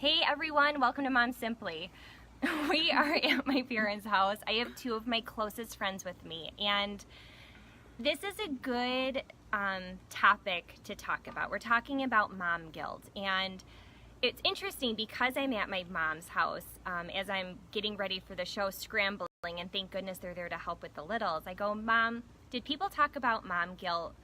Hey everyone, welcome to MomSimply. We are at my parents' house. I have two of my closest friends with me, and this is a good topic to talk about. We're talking about mom guilt, and it's interesting because I'm at my mom's house as I'm getting ready for the show, scrambling, and thank goodness they're there to help with the littles. I go, Mom, did people talk about mom guilt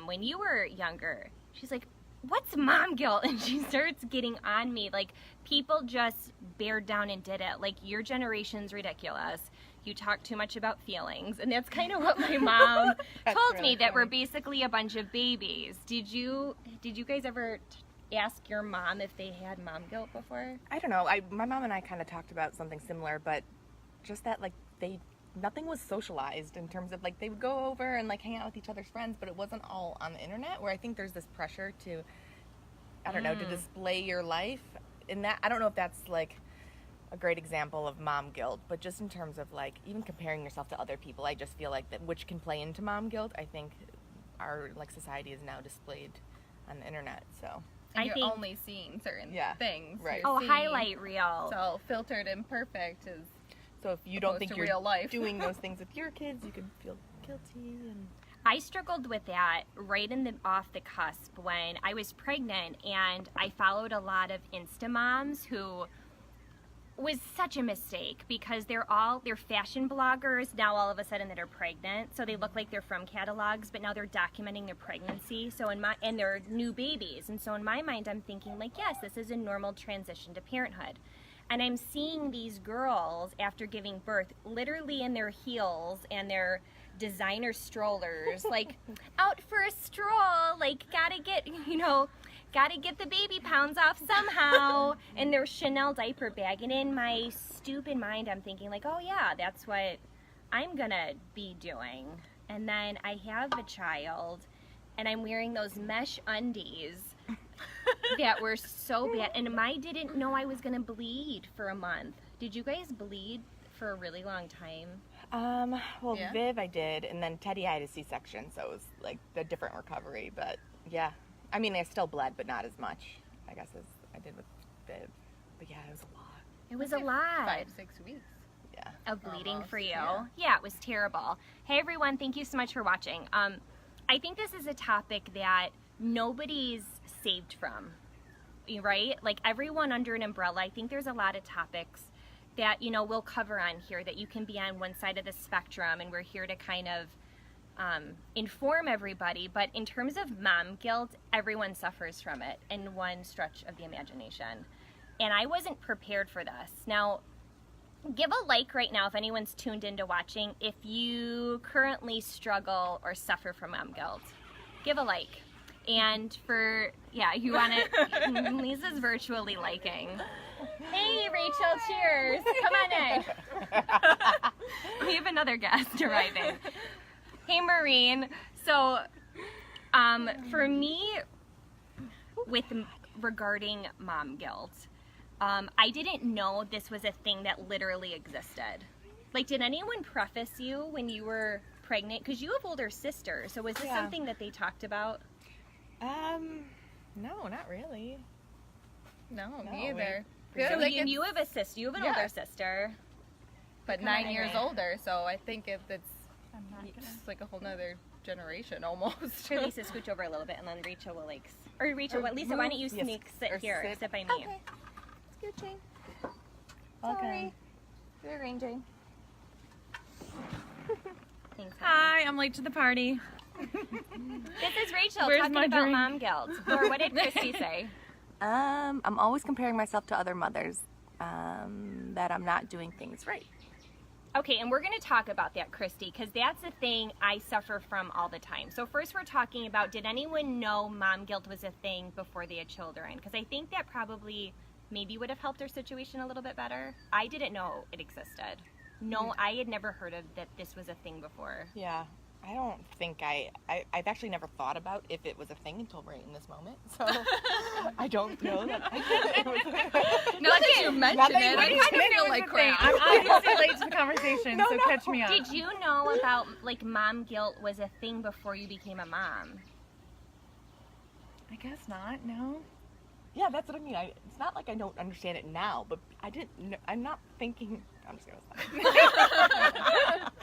when you were younger? She's like, what's mom guilt? And she starts getting on me like people just bared down and did it. Like, your generation's ridiculous. You talk too much about feelings. And that's kind of what my mom told really me, that funny. we're basically a bunch of babies. Did you guys ever ask your mom if they had mom guilt before? I don't know. My mom and I kind of talked about something similar, but just that like nothing was socialized in terms of like they would go over and like hang out with each other's friends, but it wasn't all on the internet, where I think there's this pressure to, I don't know, to display your life. And that, I don't know if that's like a great example of mom guilt, but just in terms of like even comparing yourself to other people, I just feel like that, which can play into mom guilt. I think our like society is now displayed on the internet, so. And you're think- only seeing certain things. Right. You're Oh, seeing- highlight reel. So filtered and perfect is. So if you don't Opposed think to you're real life. doing those things with your kids, you could feel guilty. And I struggled with that right off the cusp when I was pregnant, and I followed a lot of Insta moms who was such a mistake because they're fashion bloggers now all of a sudden that are pregnant, so they look like they're from catalogs, but now they're documenting their pregnancy, and their new babies. And so in my mind I'm thinking like, yes, this is a normal transition to parenthood. And I'm seeing these girls after giving birth literally in their heels and their designer strollers, like out for a stroll, like gotta get the baby pounds off somehow, and their Chanel diaper bag. And in my stupid mind I'm thinking like, oh yeah, that's what I'm gonna be doing. And then I have a child and I'm wearing those mesh undies that were so bad, and I didn't know I was gonna bleed for a month. Did you guys bleed for a really long time? well, Yeah. Viv I did, and then Teddy I had a C-section, so it was like a different recovery. But yeah, I mean I still bled, but not as much, I guess, as I did with Viv. But yeah, it was a lot. It was a lot 5-6 weeks. Yeah. of bleeding Almost, for you. yeah. Yeah, it was terrible. Hey everyone, thank you so much for watching. I think this is a topic that nobody's saved from, right? Like everyone under an umbrella. I think there's a lot of topics that we'll cover on here that you can be on one side of the spectrum, and we're here to kind of inform everybody. But in terms of mom guilt, everyone suffers from it in one stretch of the imagination, and I wasn't prepared for this. Now, give a like right now if anyone's tuned into watching if you currently struggle or suffer from mom guilt. Give a like. And you want it. Lisa's virtually liking. Hey Rachel, cheers. Come on in. We have another guest arriving. Hey Maureen. So for me, regarding mom guilt, I didn't know this was a thing that literally existed. Like, did anyone preface you when you were pregnant? Because you have older sisters, so was this Yeah. something that they talked about? No, not really. No, No, me either. we- Yeah, So like you have a sister. You have an Yeah. older sister. but Come on, 9 years anyway. older, so I think it's like a whole nother generation almost. Here, Lisa, scooch over a little bit, and then Rachel will Lisa, why don't you Yes, sneak sit or here, sit. sit by me. Okay. Scooching. Welcome. Rearranging. Thanks, honey. Hi, I'm late to the party. This is Rachel Where's talking my about drink? mom guilt. Or what did Christy say? I'm always comparing myself to other mothers, that I'm not doing things right. Okay, and we're going to talk about that, Christy, because that's a thing I suffer from all the time. So first we're talking about, did anyone know mom guilt was a thing before they had children? Because I think that probably maybe would have helped their situation a little bit better. I didn't know it existed. No, I had never heard of that this was a thing before. Yeah. I don't think I've actually never thought about if it was a thing until right in this moment. So I don't know that. Now that you mention it, I kind of feel like crap. I'm obviously late to the conversation, so catch me up. Did you know about, like, mom guilt was a thing before you became a mom? I guess not, no. Yeah, that's what I mean. It's not like I don't understand it now, but I'm not thinking. I'm just gonna stop.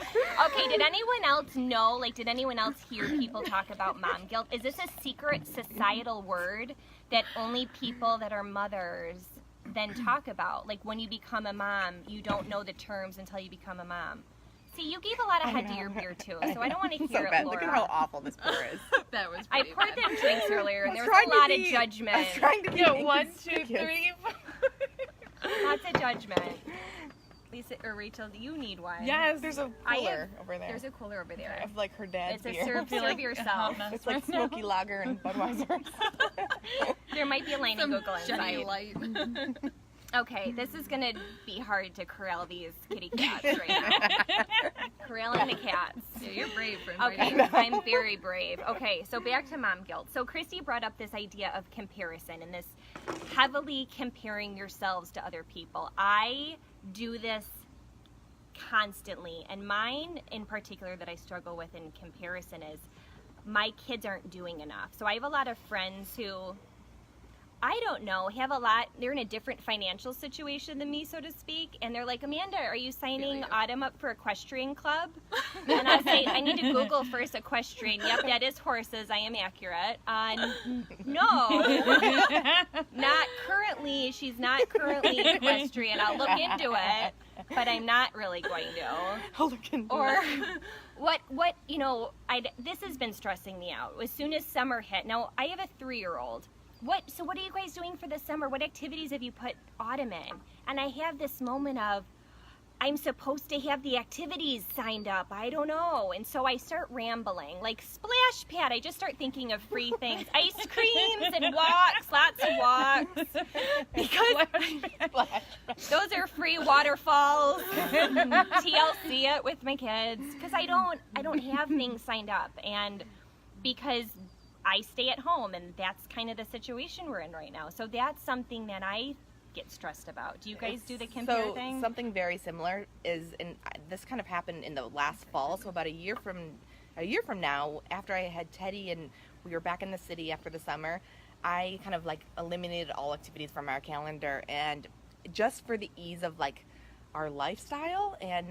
Okay, did anyone else know, like, did anyone else hear people talk about mom guilt? Is this a secret societal word that only people that are mothers then talk about? Like, when you become a mom, you don't know the terms until you become a mom. See, you gave a lot of head to your beer, too, so I don't want to hear So it, bad. Laura. Look at how awful this pour is. That was I pretty poured bad. them drinks earlier, and there was trying a to lot of be- judgment. I was trying to be Yeah, 1, 2, inconspicuous. 3. Lots of judgment. Lisa or Rachel, do you need one? Yes. There's a I cooler have- over there. There's a cooler over there. of like her dad's It's a beer. serve, feel serve like a yourself. hot mess. It's like right now. smoky lager and Budweiser. There might be a line of Google Jenny inside. Light. Okay, this is gonna be hard to corral these kitty cats right now. Corralling the cats. Yeah, you're brave for inviting Okay, I'm very brave. Okay, so back to mom guilt. So Christy brought up this idea of comparison and this heavily comparing yourselves to other people. I do this constantly, and mine in particular that I struggle with in comparison is my kids aren't doing enough. So I have a lot of friends who, I don't know, have a lot, they're in a different financial situation than me, so to speak, and they're like, Amanda, are you signing you. Autumn up for equestrian club? And I say, I need to Google first equestrian. Yep, that is horses, I am accurate. No, not currently, she's not currently equestrian. I'll look into it, but I'm not really going to. I'll look into Or it. what you know, this has been stressing me out. As soon as summer hit, now I have a 3-year-old. So what are you guys doing for the summer? What activities have you put Autumn in? And I have this moment of, I'm supposed to have the activities signed up. I don't know. And so I start rambling, like splash pad. I just start thinking of free things, ice creams and walks, lots of walks. Because those are free waterfalls. TLC it with my kids. Because I don't have things signed up. And because I stay at home, and that's kind of the situation we're in right now. So that's something that I get stressed about. Do you guys do the compare so thing? Something very similar is, and this kind of happened in the last fall. So about a year from now, after I had Teddy and we were back in the city after the summer, I kind of like eliminated all activities from our calendar, and just for the ease of like our lifestyle, and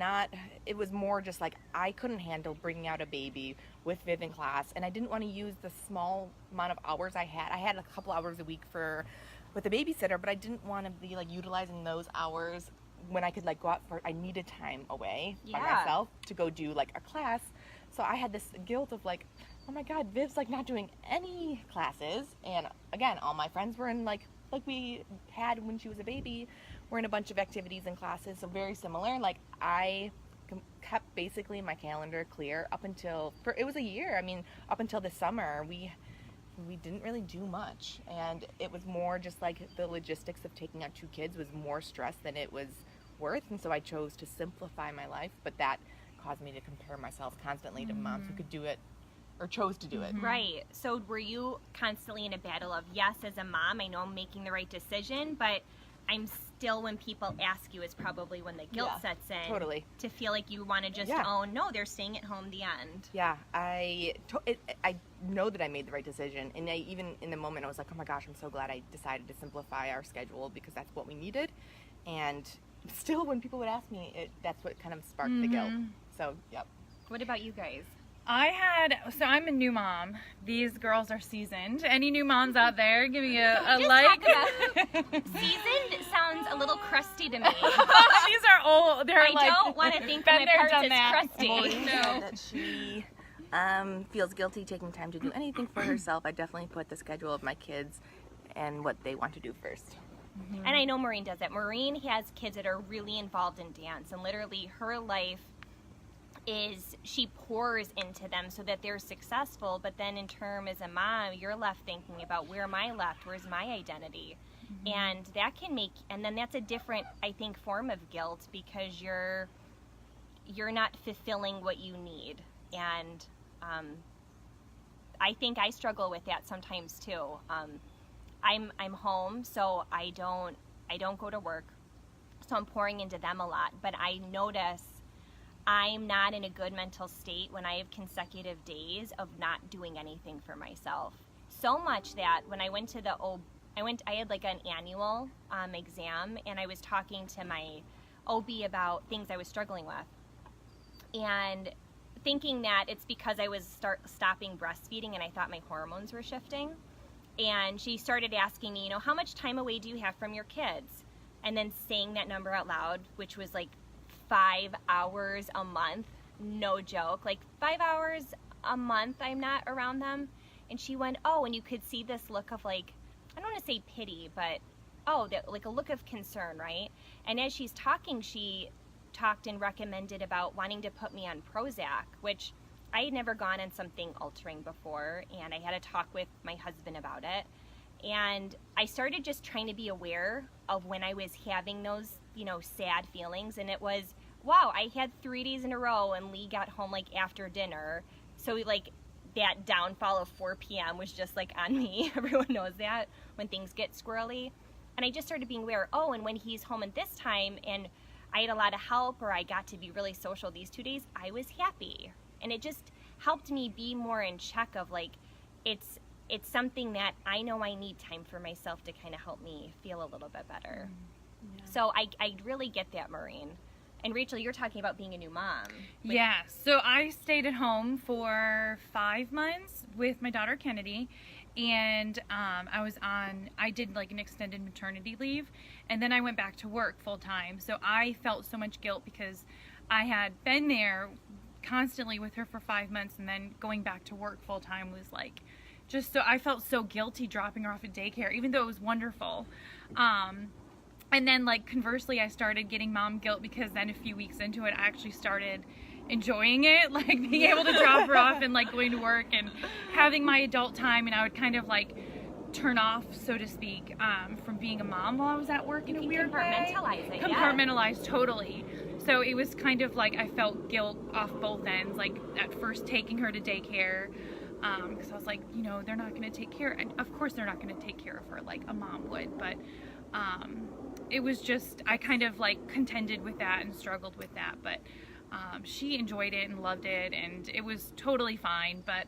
it was more just like I couldn't handle bringing out a baby with Viv in class, and I didn't want to use the small amount of hours I had. I had a couple hours a week with a babysitter, but I didn't want to be like utilizing those hours when I could like go out I needed time away by Yeah. myself to go do like a class. So I had this guilt of like, oh my God, Viv's like not doing any classes, and again, all my friends were in like we had when she was a baby. We're in a bunch of activities and classes, so very similar. Like I kept basically my calendar clear up until it was a year. I mean, up until the summer, we didn't really do much, and it was more just like the logistics of taking out 2 kids was more stress than it was worth, and so I chose to simplify my life. But that caused me to compare myself constantly to moms who could do it or chose to do it. Right. So were you constantly in a battle of, yes, as a mom, I know I'm making the right decision, but I'm still, when people ask you, is probably when the guilt Yeah, sets in. totally. To feel like you want to just Yeah. own, no, they're staying at home the end. Yeah, I know that I made the right decision, and even in the moment I was like, oh my gosh, I'm so glad I decided to simplify our schedule because that's what we needed. And still, when people would ask me, that's what kind of sparked the guilt. So, yep. What about you guys? So I'm a new mom. These girls are seasoned. Any new moms out there, give me a Just like. talk Seasoned sounds a little crusty to me. These are old. They're I like, don't want to think of been my there, parts done as that. crusty. Maureen said that she feels guilty taking time to do anything for herself. I definitely put the schedule of my kids and what they want to do first. And I know Maureen does that. Maureen has kids that are really involved in dance, and literally her life is she pours into them so that they're successful, but then in term as a mom, you're left thinking about where am I left, where's my identity? And that can make, and then that's a different, I think, form of guilt because you're not fulfilling what you need. And I think I struggle with that sometimes too. I'm home, so I don't go to work, so I'm pouring into them a lot, but I notice I'm not in a good mental state when I have consecutive days of not doing anything for myself. So much that when I went to the I had like an annual exam, and I was talking to my OB about things I was struggling with, and thinking that it's because I was stopping breastfeeding and I thought my hormones were shifting. And she started asking me, how much time away do you have from your kids? And then saying that number out loud, which was like 5 hours a month, no joke, like 5 hours a month I'm not around them. And she went, oh, and you could see this look of like, I don't want to say pity, but like a look of concern, right? And as she's talking, she talked and recommended about wanting to put me on Prozac, which I had never gone on something altering before, and I had a talk with my husband about it. And I started just trying to be aware of when I was having those, sad feelings. And it was, wow, I had 3 days in a row, and Lee got home like after dinner. So like that downfall of 4 p.m. was just like on me. Everyone knows that when things get squirrely. And I just started being aware, and when he's home at this time and I had a lot of help, or I got to be really social these 2 days, I was happy. And it just helped me be more in check of like, it's something that I know I need time for myself to kind of help me feel a little bit better. Yeah. So I really get that, Maureen. And Rachel, you're talking about being a new mom. Yeah, so I stayed at home for 5 months with my daughter Kennedy, and I did like an extended maternity leave, and then I went back to work full time. So I felt so much guilt because I had been there constantly with her for 5 months, and then going back to work full time was like, just so I felt so guilty dropping her off at daycare, even though it was wonderful. And then like conversely, I started getting mom guilt because then a few weeks into it, I actually started enjoying it, like being able to drop her off and like going to work and having my adult time. And I would kind of like turn off, so to speak, from being a mom while I was at work in a weird way. Compartmentalize it, Compartmentalize, totally. So it was kind of like I felt guilt off both ends, like at first taking her to daycare, because I was like, they're not going to take care, and of course they're not going to take care of her like a mom would, but it was just, I kind of like contended with that and struggled with that, but she enjoyed it and loved it, and it was totally fine. But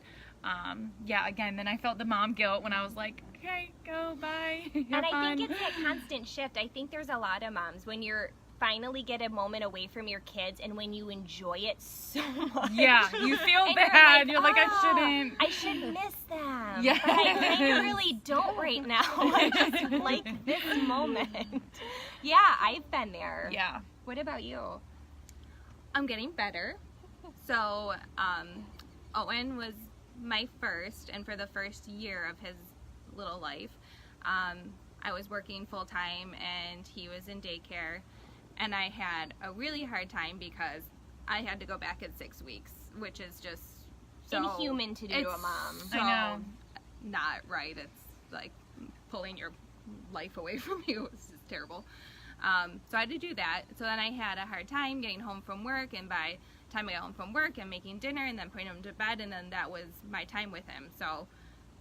yeah, again, then I felt the mom guilt when I was like, okay, go, bye. And I think it's that constant shift. I think there's a lot of moms when you're finally get a moment away from your kids, and when you enjoy it so much. Yeah, you feel bad. You're like, I should miss them. Yeah. But I really don't right now. I just like this moment. Yeah, I've been there. Yeah. What about you? I'm getting better. So, Owen was my first, and for the first year of his little life, I was working full time and he was in daycare, and I had a really hard time because I had to go back at 6 weeks, which is just so inhuman to do to a mom. So I know. Not right. It's like pulling your life away from you. It's just terrible. So I had to do that. So then I had a hard time getting home from work, and by the time I got home from work and making dinner and then putting him to bed, and then that was my time with him. So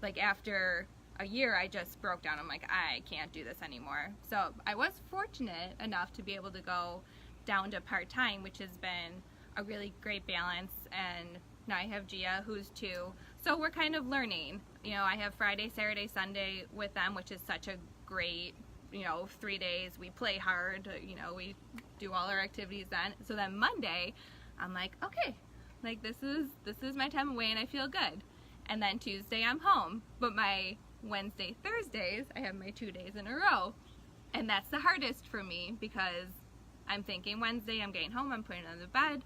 like after a year, I just broke down. I'm like, I can't do this anymore. So I was fortunate enough to be able to go down to part-time, which has been a really great balance. And now I have Gia, who's 2. So we're kind of learning. I have Friday, Saturday, Sunday with them, which is such a great, 3 days. We play hard, we do all our activities then. So then Monday, I'm like, okay, like this is my time away and I feel good. And then Tuesday I'm home. But my Wednesday, Thursdays, I have my 2 days in a row. And that's the hardest for me because I'm thinking Wednesday I'm getting home, I'm putting them to bed,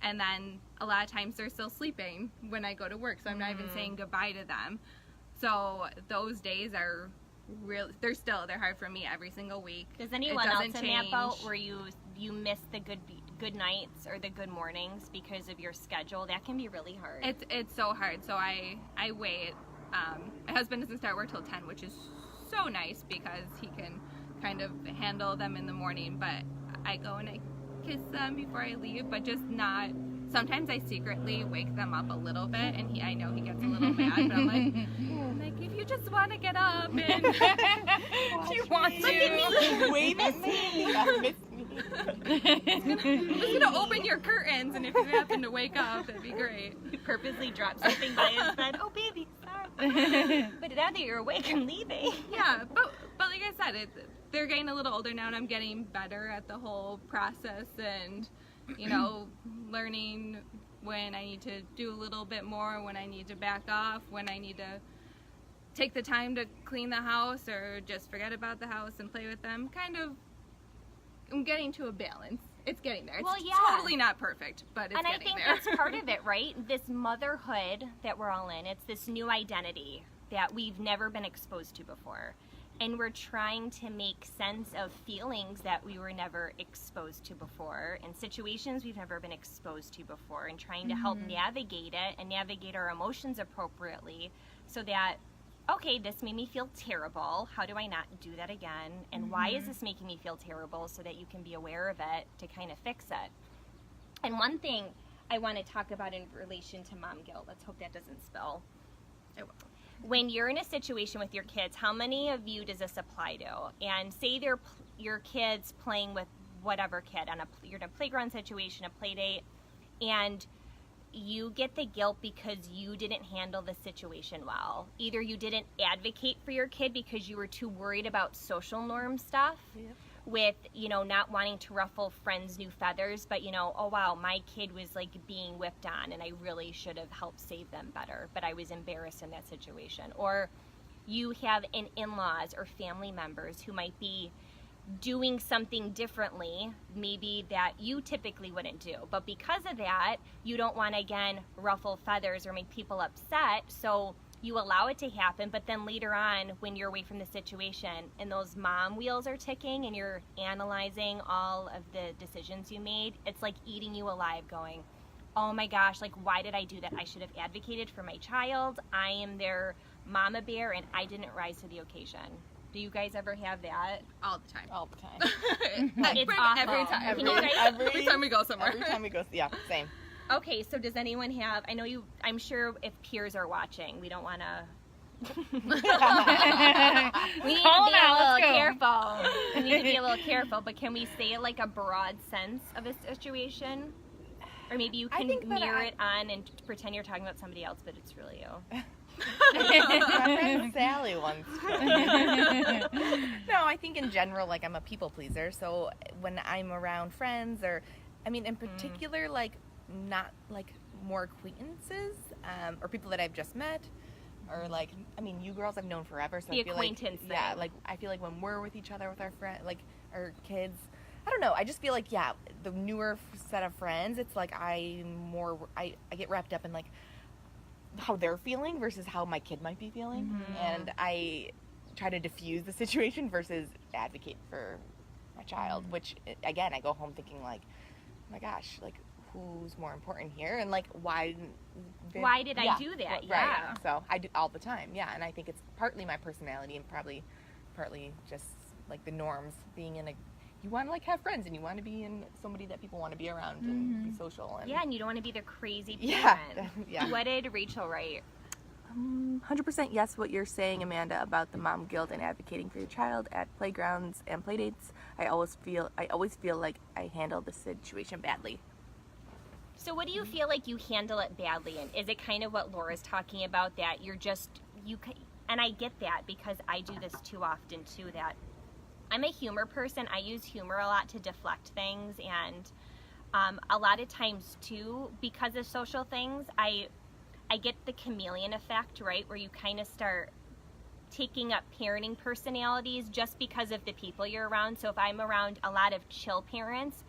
and then a lot of times they're still sleeping when I go to work, so I'm not even saying goodbye to them. So those days are really, they're hard for me every single week. Does anyone else in that boat where you miss the good nights or the good mornings because of your schedule? That can be really hard. It's so hard. So I wait. My husband doesn't start work till 10, which is so nice because he can kind of handle them in the morning, but I go and I kiss them before I leave, but just not, sometimes I secretly wake them up a little bit, and I know he gets a little mad, but I'm like, if you just want to get up and you want to look at me, Wave at me. Miss me. I'm just gonna open your curtains, and if you happen to wake up, that'd be great. He purposely dropped something by his bed. Oh, baby, sorry. But now that you're awake, I'm leaving. Yeah, but like I said, they're getting a little older now, and I'm getting better at the whole process, and learning when I need to do a little bit more, when I need to back off, when I need to take the time to clean the house or just forget about the house and play with them. I'm getting to a balance. It's getting there. It's Well, yeah. totally not perfect, but it's And I getting think there. that's part of it, right? This motherhood that we're all in, it's this new identity that we've never been exposed to before. And we're trying to make sense of feelings that we were never exposed to before and situations we've never been exposed to before, and trying to help navigate it and navigate our emotions appropriately so that, okay, this made me feel terrible. How do I not do that again? And why is this making me feel terrible, so that you can be aware of it to kind of fix it. And one thing I want to talk about in relation to mom guilt, let's hope that doesn't spill. It will. When you're in a situation with your kids, how many of you does this apply to? And say your kids playing with whatever kid, you're in a playground situation, a play date, and you get the guilt because you didn't handle the situation well. Either you didn't advocate for your kid because you were too worried about social norm stuff, with, not wanting to ruffle friends' new feathers, but, oh wow, my kid was like being whipped on and I really should have helped save them better, but I was embarrassed in that situation. Or you have an in-laws or family members who might be doing something differently, maybe that you typically wouldn't do. But because of that, you don't want to, again, ruffle feathers or make people upset, so you allow it to happen. But then later on, when you're away from the situation and those mom wheels are ticking and you're analyzing all of the decisions you made, it's like eating you alive, going, oh my gosh, like, why did I do that? I should have advocated for my child. I am their mama bear and I didn't rise to the occasion. Do you guys ever have that? All the time. All the time. It's awful. Every time. Can you guys- Every time we go somewhere. Every time we go, yeah, same. Okay, so does anyone have, I'm sure if peers are watching, we don't want to, we need to Call be them out, a let's little go. careful. We need to be a little careful, but can we say like a broad sense of a situation? Or maybe you I can think that mirror it on and pretend you're talking about somebody else, but it's really you. My friend Sally once. No, I think in general, like, I'm a people pleaser. So when I'm around friends, or, in particular, like, not like more acquaintances, or people that I've just met, or like, you girls I've known forever. So The I feel like, acquaintance yeah, thing. like, I feel like when we're with each other with our like our kids, I don't know. I just feel like, yeah, the newer set of friends, it's like I get wrapped up in like how they're feeling versus how my kid might be feeling, and I try to diffuse the situation versus advocate for my child, which, again, I go home thinking like, oh my gosh, like, who's more important here, and like, why did I do that? Right. Yeah. So I do all the time, yeah, and I think it's partly my personality and probably partly just like the norms, being in you want to like have friends and you want to be in somebody that people want to be around and be social. And Yeah, and you don't want to be the crazy Yeah, parent. yeah. What did Rachel write? 100% yes, what you're saying, Amanda, about the mom guilt and advocating for your child at playgrounds and playdates. I always feel like I handle the situation badly. So what do you feel like you handle it badly in? Is it kind of what Laura's talking about, that and I get that because I do this too often too, that I'm a humor person. I use humor a lot to deflect things, and a lot of times too, because of social things, I get the chameleon effect, right, where you kind of start taking up parenting personalities just because of the people you're around. So if I'm around a lot of chill parents,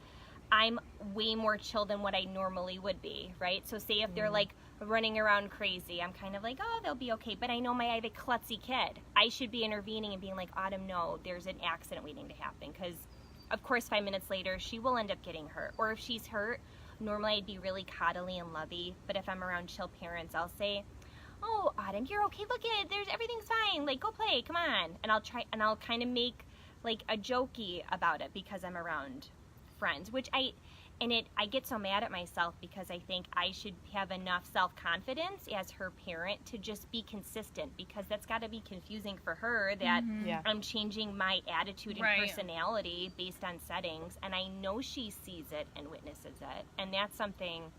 I'm way more chill than what I normally would be, right? So say if they're like running around crazy, I'm kind of like, oh, they'll be okay. But I know I have a klutzy kid. I should be intervening and being like, Autumn, no, there's an accident waiting to happen. Because, of course, 5 minutes later, she will end up getting hurt. Or if she's hurt, normally I'd be really coddly and lovey. But if I'm around chill parents, I'll say, oh, Autumn, you're okay. Look at it. Everything's fine. Like, go play. Come on. And I'll kind of make like a jokey about it because I'm around friends, which I get so mad at myself because I think I should have enough self-confidence as her parent to just be consistent, because that's got to be confusing for her that Yeah. I'm changing my attitude and Right. personality based on settings, and I know she sees it and witnesses it, and that's something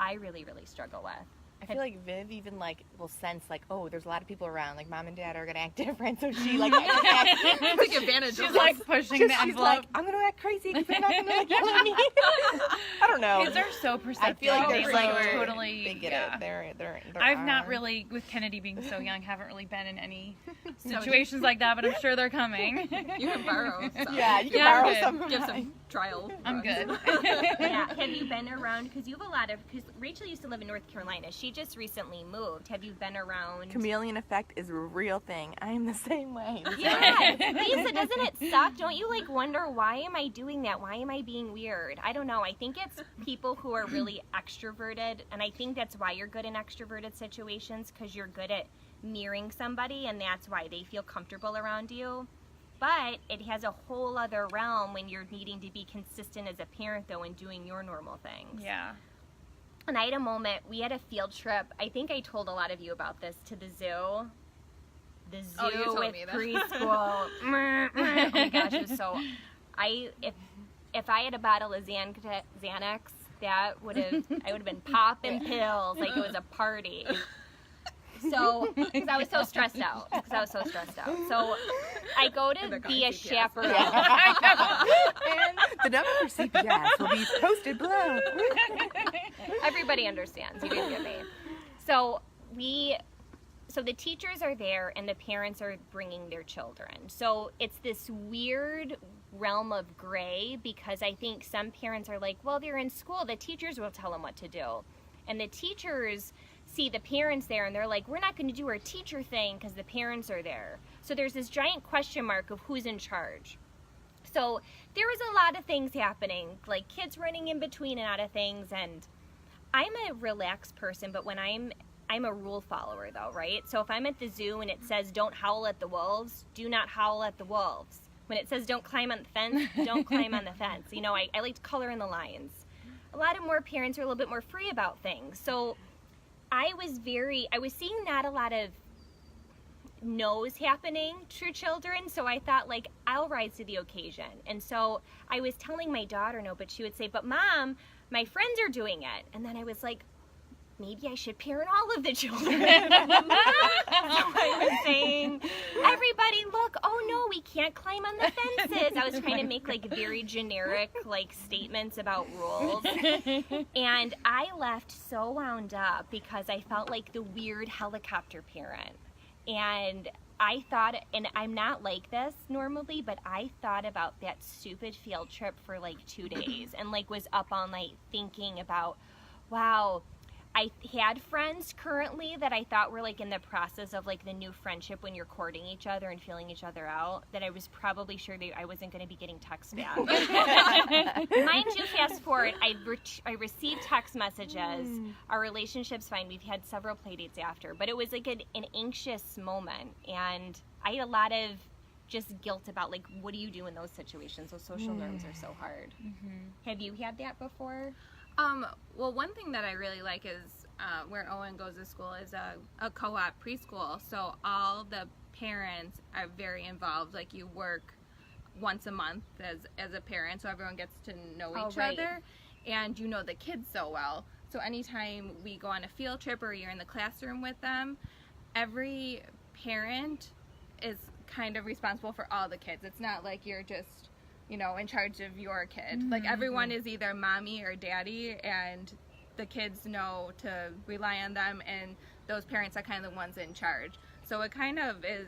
I really, really struggle with. I feel like Viv even like will sense like, oh, there's a lot of people around, like mom and dad are gonna act different, so she like Take advantage She's of like us. pushing the she's envelope. like, I'm gonna act crazy because they're not gonna like yell at me. I don't know. Kids are so perceptive. I feel like They they're like so- totally. They get yeah. it. They're I've not really, with Kennedy being so young, haven't really been in any situations like that, but I'm sure they're coming. You can borrow some. Yeah, you can Yeah, I'm borrow good. some. of Give mine. some trial. I'm runs. good. Yeah. Have you been around? Because you have a lot of. Because Rachel used to live in North Carolina. She just recently moved. Have you been around? Chameleon effect is a real thing. I am the same way. Yeah, Lisa, doesn't it suck? Don't you like wonder, why am I doing that? Why am I being weird? I don't know. I think it's people who are really extroverted, and I think that's why you're good in extroverted situations, because you're good at mirroring somebody, and that's why they feel comfortable around you. But it has a whole other realm when you're needing to be consistent as a parent, though, and doing your normal things. Yeah. And I had a moment, we had a field trip, I think I told a lot of you about this, to the zoo. The zoo Oh, you told with me that. preschool. Oh my gosh, it was so... If I had a bottle of Xanax, I would have been popping pills like it was a party. So, because I was so stressed out. So, I go to be a CPS. chaperone. And the number for CPS will be posted below. Everybody understands. You didn't get me. So the teachers are there and the parents are bringing their children. So it's this weird realm of gray, because I think some parents are like, well, they're in school. The teachers will tell them what to do. And the teachers see the parents there and they're like, we're not going to do our teacher thing because the parents are there. So there's this giant question mark of who's in charge. So there was a lot of things happening, like kids running in between and out of things. And I'm a relaxed person, but when I'm a rule follower though, right? So if I'm at the zoo and it says don't howl at the wolves, do not howl at the wolves. When it says don't climb on the fence, don't climb on the fence. You know, I like to color in the lines. A lot of more parents are a little bit more free about things. So I was seeing not a lot of no's happening to children, so I thought, like, I'll rise to the occasion. And so I was telling my daughter no, but she would say, but Mom, my friends are doing it. And then I was like, maybe I should parent all of the children. So I was saying, everybody look, oh no, we can't climb on the fences. I was trying to make like very generic like statements about rules. And I left so wound up because I felt like the weird helicopter parent. And I thought, and I'm not like this normally, but I thought about that stupid field trip for like 2 days and like was up all night thinking about, wow, I had friends currently that I thought were like in the process of like the new friendship when you're courting each other and feeling each other out, that I was probably sure I wasn't going to be getting texts back. Mind you, fast forward, I received text messages. Our relationship's fine. We've had several play dates after, but it was like an anxious moment, and I had a lot of just guilt about like, what do you do in those situations? Those social norms are so hard. Have you had that before? Well, one thing that I really like is where Owen goes to school is a co-op preschool. So all the parents are very involved. Like you work once a month as a parent, so everyone gets to know each other, and you know the kids so well. So anytime we go on a field trip or you're in the classroom with them, every parent is kind of responsible for all the kids. It's not like you're just, you know, in charge of your kid. Like everyone is either mommy or daddy, and the kids know to rely on them, and those parents are kind of the ones in charge. So it kind of is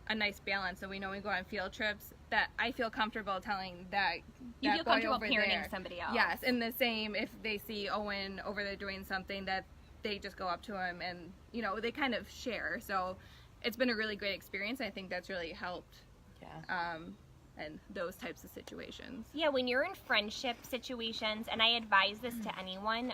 a nice balance. So we know we go on field trips that I feel comfortable telling that You feel boy comfortable over parenting there. somebody else. Yes, and the same if they see Owen over there doing something, that they just go up to him and, you know, they kind of share. So it's been a really great experience. I think that's really helped. Yeah. And those types of situations. Yeah, when you're in friendship situations, and I advise this to anyone,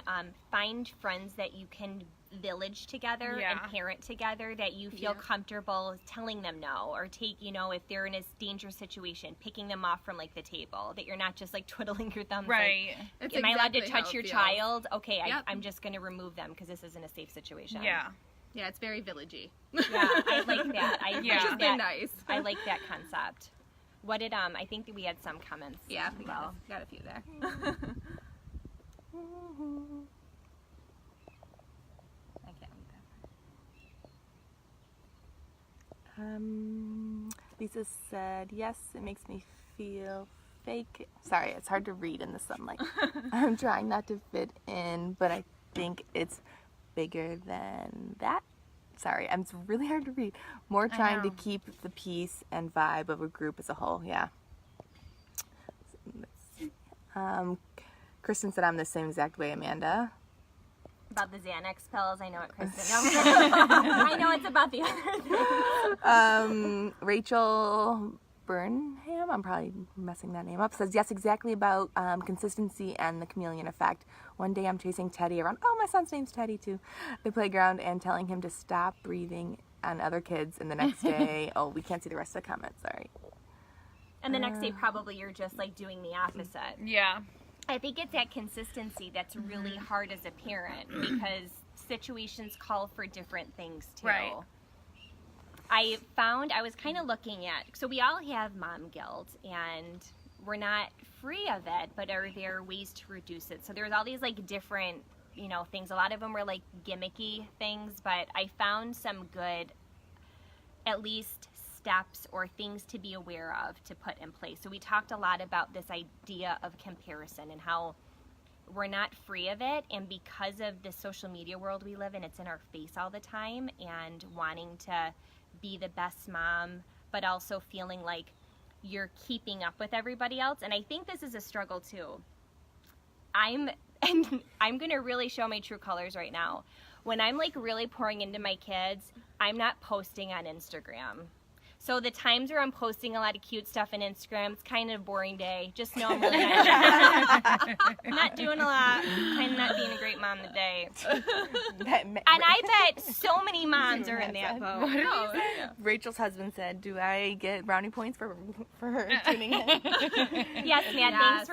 find friends that you can village together and parent together, that you feel comfortable telling them no, or take, you know, if they're in a dangerous situation, picking them off from like the table, that you're not just like twiddling your thumbs. Right. Like, am I allowed to touch your child? Okay, I'm just going to remove them because this isn't a safe situation. Yeah. Yeah, it's very villagey. Yeah, I like that. Which has been nice. I like that concept. What did I think that we had some comments. Yeah, as we well. got a few there. I Lisa said, yes, it makes me feel fake. Sorry, it's hard to read in the sunlight. I'm trying not to fit in, but I think it's bigger than that. Sorry, it's really hard to read. More trying to keep the peace and vibe of a group as a whole, yeah. Kristen said I'm the same exact way, Amanda. About the Xanax pills, I know it, Kristen. No, I know it's about the other thing. Rachel Burnham, I'm probably messing that name up, says yes, exactly about consistency and the chameleon effect. One day I'm chasing Teddy around, my son's name's Teddy too, the playground, and telling him to stop breathing on other kids, and the next day, we can't see the rest of the comments, sorry. And the next day probably you're just like doing the opposite. Yeah. I think it's that consistency that's really hard as a parent because situations call for different things too. Right. I was kind of looking at, so we all have mom guilt and we're not free of it, but are there ways to reduce it? So there's all these like different, things. A lot of them were like gimmicky things, but I found some good, at least steps or things to be aware of to put in place. So we talked a lot about this idea of comparison and how we're not free of it, and because of the social media world we live in, it's in our face all the time, and wanting to be the best mom but also feeling like you're keeping up with everybody else. And I think this is a struggle too. I'm going to really show my true colors right now. When I'm like really pouring into my kids, I'm not posting on Instagram. So the times where I'm posting a lot of cute stuff on Instagram, it's kind of a boring day. Just know I'm really not doing a lot. Kind of not being a great mom today. And I bet so many moms are in that boat. Rachel's husband said, do I get brownie points for tuning in? Yes, man. Thanks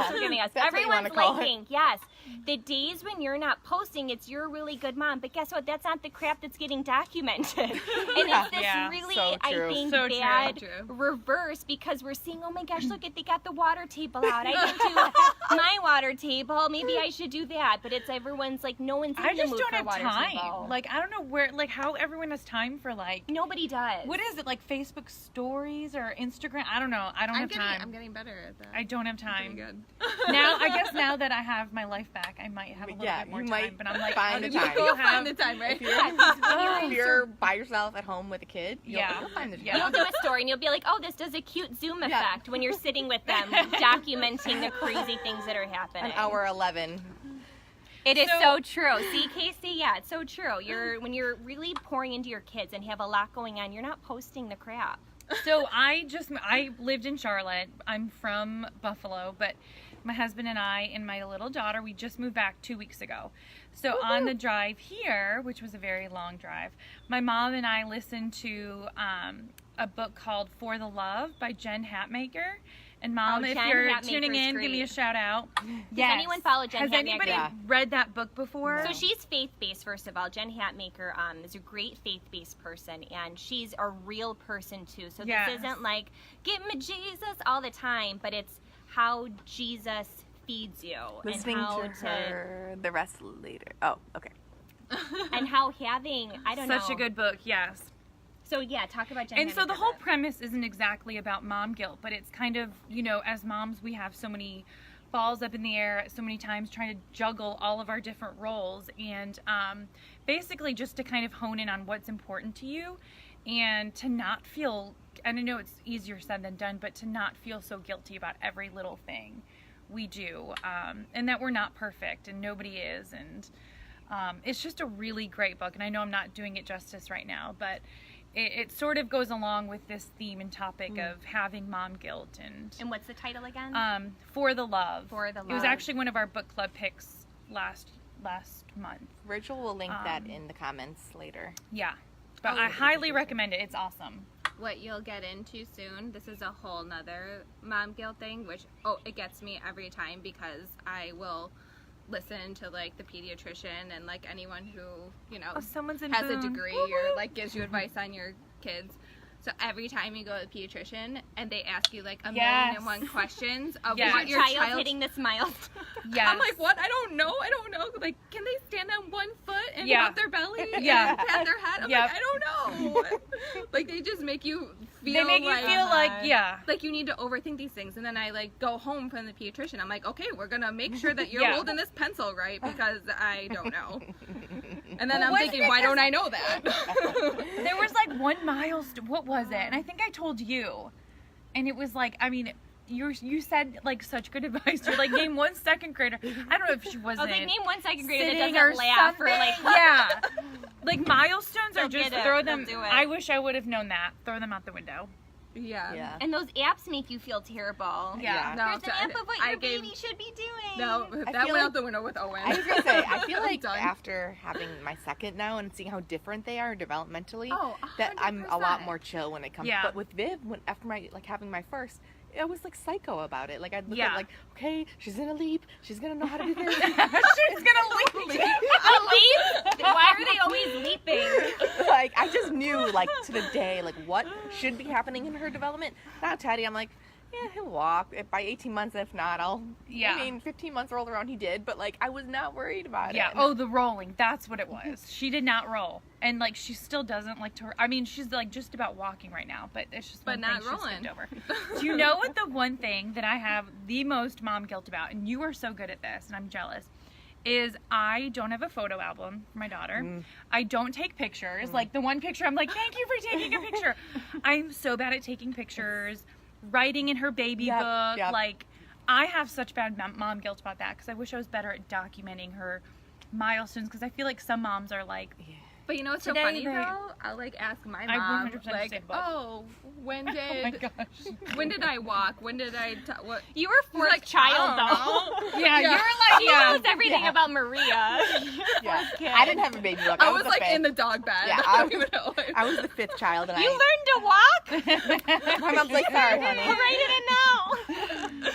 for giving us. That's Everyone's liking. Yes. The days when you're not posting, it's you're a really good mom. But guess what? That's not the crap that's getting documented. And it's this really, so I think, bad reverse, because we're seeing, oh my gosh, look at, they got the water table out. I didn't do my water table. Maybe I should do that. But it's everyone's like, no one's in the mood for a water table. Like, I don't know where, like, how everyone has time for, like, nobody does. What is it, like Facebook stories or Instagram? I don't know. I don't have time. I'm getting better at that. I don't have time. Good. Now, I guess now that I have my life back, I might have a little bit more time. But I'm like, find the time. You'll find the time, right? If you're by yourself at home with a kid, you'll find the time. You'll do a story and you'll be like, oh, this does a cute Zoom effect when you're sitting with them, documenting the crazy things that are happening. An hour 11. It is so true. See, Casey, yeah, it's so true. When you're really pouring into your kids and have a lot going on, you're not posting the crap. So I lived in Charlotte. I'm from Buffalo, but my husband and I and my little daughter, we just moved back 2 weeks ago. So on the drive here, which was a very long drive, my mom and I listened to a book called For the Love by Jen Hatmaker. And Mom, if you're tuning in, give me a shout out. Does anyone follow Jen Hatmaker? Has anybody read that book before? So she's faith-based, first of all. Jen Hatmaker is a great faith-based person, and she's a real person too. So this isn't like, give me Jesus all the time, but it's how Jesus feeds you. Listening and how to her the rest later. Oh, okay. And how having, I don't know. Such a good book, yes. So yeah, talk about Jen. And so the whole premise isn't exactly about mom guilt, but it's kind of, as moms, we have so many balls up in the air so many times trying to juggle all of our different roles, and basically just to kind of hone in on what's important to you and to not feel, and I know it's easier said than done, but to not feel so guilty about every little thing we do, and that we're not perfect and nobody is, and it's just a really great book. And I know I'm not doing it justice right now, but it sort of goes along with this theme and topic of having mom guilt. And what's the title again? For the Love. For the Love. It was actually one of our book club picks last month. Rachel will link that in the comments later. Yeah, but I highly recommend it. It's awesome. What you'll get into soon, this is a whole nother mom guilt thing, which it gets me every time, because I will listen to like the pediatrician and like anyone who someone's in has Boone. a degree or like gives you advice on your kids. So every time you go to the pediatrician and they ask you like a Yes. million and one questions of Yes. what Your your child child hitting this milestone. Yes. I'm like, what? I don't know. Like, can they stand on one foot and Yeah. rub their belly Yeah. and pat their head? I'm Yep. like, I don't know. Like, they just make you feel They make you like, feel like, yeah. like you need to overthink these things. And then I like go home from the pediatrician. I'm like, okay, we're gonna make sure that you're Yeah. holding this pencil right because I don't know. And then Well, I'm wasn't thinking, it why this- don't I know that? There was like one milestone. What was it? And I think I told you. And it was like, I mean, you said like such good advice. You're like, name one second grader. I don't know if she I wasn't. was like, name one second grader that sitting doesn't or laugh or something. like, Yeah. Like milestones They'll are just get it. throw They'll them. do it. I wish I would have known that. Throw them out the window. Yeah. Yeah. and those apps make you feel terrible. Yeah. No, Here's an so app of what I your gave- baby should be doing. No, I that feel went like- out the window with Owen. I was gonna say, I feel like Done. after having my second now and seeing how different they are developmentally, Oh, that I'm a lot 100%. more chill when it comes. Yeah. But with Viv, after my having my first, I was like psycho about it. Like I'd look Yeah. at like, okay, she's gonna leap, she's gonna know how to do this. She's gonna leave. A leap? Why are they always leaping? Like I just knew like to the day like what should be happening in her development. Now Teddy, I'm like, yeah, he'll walk. By 18 months, if not, I'll. Yeah. I mean, 15 months rolled around, he did, but like I was not worried about Yeah. it. Oh, the rolling. That's what it was. She did not roll, and like she still doesn't like to. I mean, she's like just about walking right now, but it's just But one not thing she rolling. skipped over. Do you know what the one thing that I have the most mom guilt about, and you are so good at this, and I'm jealous, is I don't have a photo album for my daughter. I don't take pictures. Like the one picture, I'm like, thank you for taking a picture. I'm so bad at taking pictures, writing in her baby Yep, book. yep. Like, I have such bad mom guilt about that because I wish I was better at documenting her milestones because I feel like some moms are like, But you know what's so Today funny they- though? I'll like ask my I mom, 100% like, say both. oh, when oh my did gosh. when did I walk? When did I what? You were fourth like, child I though. don't know. Yeah, Yeah. you're like, She yeah. knows everything Yeah. about Maria. Yeah. Kid. I didn't have a baby book. I was the like fifth. in the dog bed. Yeah, I I don't even know. I was the fifth child, and You learned to walk? my mom's like, sorry, Well, honey. I didn't know.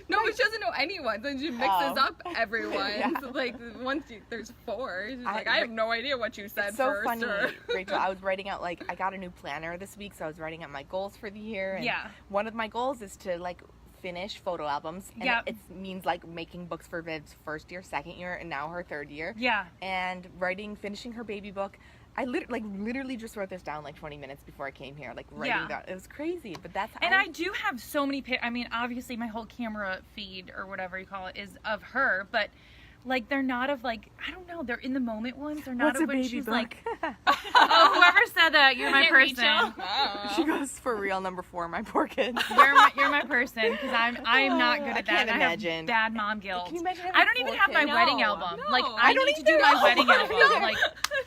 No, but she doesn't know anyone. Then she mixes Oh. up everyone. Yeah. So, like once there's four, she's I- like, I have no idea what you said It's so first. funny, Or... Rachel. I was writing out I got a new planner this week, so I was writing out my goals for the year. And Yeah. one of my goals is to finish photo albums. And Yep. it means making books for Viv's first year, second year, and now her third year. Yeah. And finishing her baby book. I literally just wrote this down 20 minutes before I came here. Writing Yeah. down. It was crazy, but that's. And I do have so many I mean, obviously my whole camera feed or whatever you call it is of her, but they're not of I don't know, they're in the moment ones. They're not What's of a when baby she's book? like, oh, whoever said that, you're my it person. Rachel? Oh. She goes for real number 4. My poor kid. You're my person because I'm not good I at that. can't I imagine. have bad mom guilt. Can you imagine having I don't even 4 have my kids? wedding No, album. no. I I don't need to even do my know. wedding album.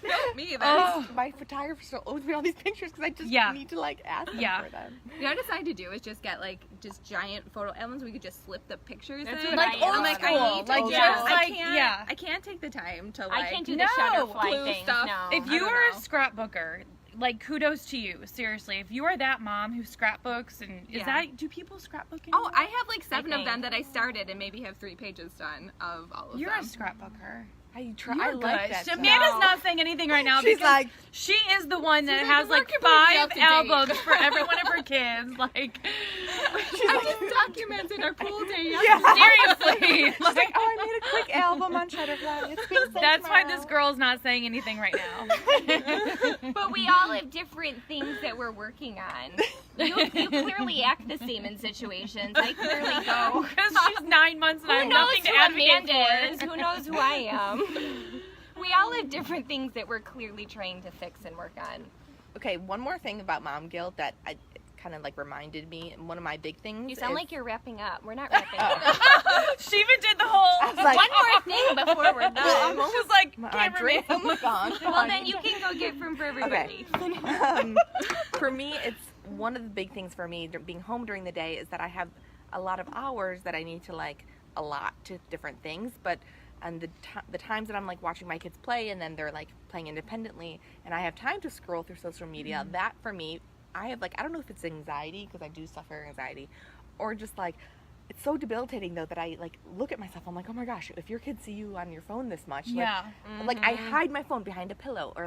No, me either. Oh. My photographer owes me all these pictures because I just Yeah. need to ask them Yeah. for them. What I decided to do is just get just giant photo albums. We could just slip the pictures That's in. what Like I old am. I'm school. I need to, Like yeah, just I can't, yeah. I can't take the time to I can't do No. the shutterfly glue thing. stuff. No. If I you don't are a know. scrapbooker, kudos to you. Seriously, if you are that mom who scrapbooks and Yeah. do people scrapbook Oh, anymore? I have 7 of think. them that I started and maybe have 3 pages done of all of You're them. a scrapbooker. I try. You're I like good. that. stuff. Amanda's not saying anything right now She's because like, she is the one that She's has like, "We're completely 5 up to date." albums for every one of her kids. I just documented our pool day Yeah. Seriously. She's like, oh, I made a quick album on Shutterfly. It's being sent That's why tomorrow. this girl's not saying anything right now. But we all have different things that we're working on. You clearly act the same in situations. I clearly go. Because she's 9 months and I Who have knows nothing to who advocate Amanda is? for. Who knows who I am? We all have different things that we're clearly trying to fix and work on. Okay, one more thing about mom guilt that it kind of reminded me. And one of my big things. You sound is- like you're wrapping up. We're not wrapping Oh. up. She even did the whole. I was like, One more thing before we're Well, I'm done. She's like, my cameraman. drink almost gone. Well, then you can go get from for everybody. For me, it's one of the big things for me being home during the day is that I have a lot of hours that I need to allot to different things, but and the times that I'm watching my kids play and then they're playing independently and I have time to scroll through social media, that for me, I have I don't know if it's anxiety because I do suffer anxiety, or just it's so debilitating though that I look at myself. I'm like, oh my gosh, if your kids see you on your phone this much, Yeah. I hide my phone behind a pillow, or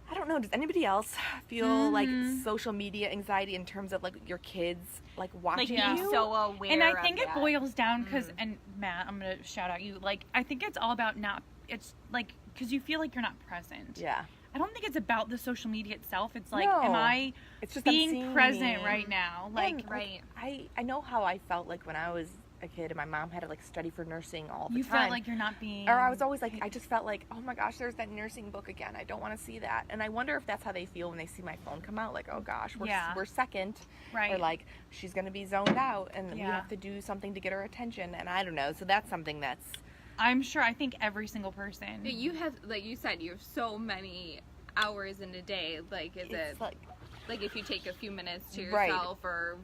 I don't know. Does anybody else feel like social media anxiety in terms of like your kids like watching Like being you? so aware. And I think of it that. boils down because, and Matt, I'm gonna shout out you. Like, I think it's all about it's like because you feel like you're not present. Yeah. I don't think it's about the social media itself. It's like, No. am I It's just them being seeing present me. right now? Like, And, right. I know how I felt like when I was a kid and my mom had to like study for nursing all the you time. felt like you're not being. Or I was always like, I just felt like, oh my gosh, there's that nursing book again. I don't want to see that. And I wonder if that's how they feel when they see my phone come out. Like, oh gosh, we're second. Right. Or like, she's going to be zoned out and we Yeah. have to do something to get her attention. And I don't know. So that's something that's... I'm sure. I think every single person. You have, like you said, you have so many hours in a day. Like, is It's it like if you take a few minutes to Right. yourself, or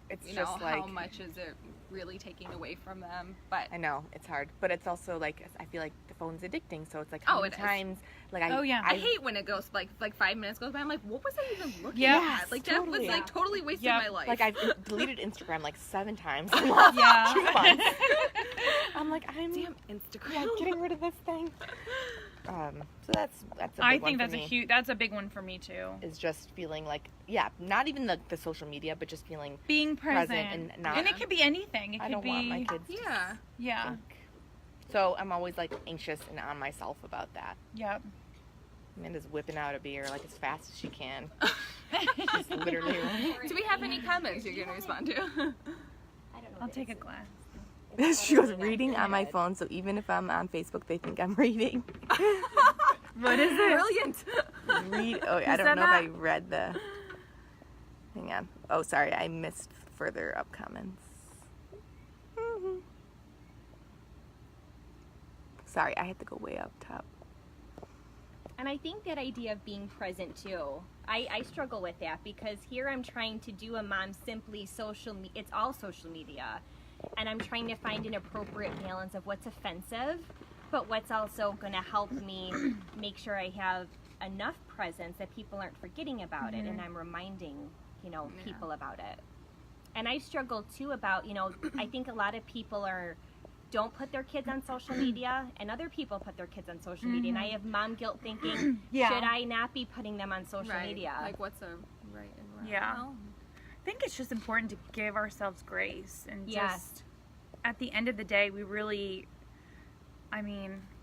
It's you know, just like... how much is it really taking away from them? But I know, it's hard. But it's also like, I feel like the phone's addicting. So it's like, Oh, how many it is. times... Like, Oh, yeah. I hate when it goes like 5 minutes goes by. I'm like, what was I even looking Yes, at? Like totally. that was like totally wasting Yep. my life. Like, I've deleted Instagram like 7 times in the last Yeah. 2 months. I'm like, I'm... damn Instagram. Yeah, getting rid of this thing. So that's a big I one think for that's me, that's a big one for me too. is just feeling like, yeah, not even the social media, but just feeling Being present, and not. and it could be anything. It I could don't be want my kids. Yeah. yeah, To so I'm always like anxious and on myself about that. yep. Amanda's whipping out a beer like as fast as she can. She's literally running. Do we have any comments you're gonna respond to? I don't know I'll what take it a is. glass. She was reading on my phone, so even if I'm on Facebook, they think I'm reading. What is it? Brilliant. Oh, I don't said know that? if I read the. Hang on. Oh, sorry, I missed further up comments. Sorry, I had to go way up top. And I think that idea of being present too, I struggle with that because here I'm trying to do a MomSimply it's all social media. And I'm trying to find an appropriate balance of what's offensive, but what's also going to help me make sure I have enough presence that people aren't forgetting about it and I'm reminding, people about it. And I struggle too about, I think a lot of people don't put their kids on social media and other people put their kids on social media and I have mom guilt thinking, Yeah. should I not be putting them on social Right. media? Like what's a right and wrong? Yeah. Well, I think it's just important to give ourselves grace and Yes. just at the end of the day, we're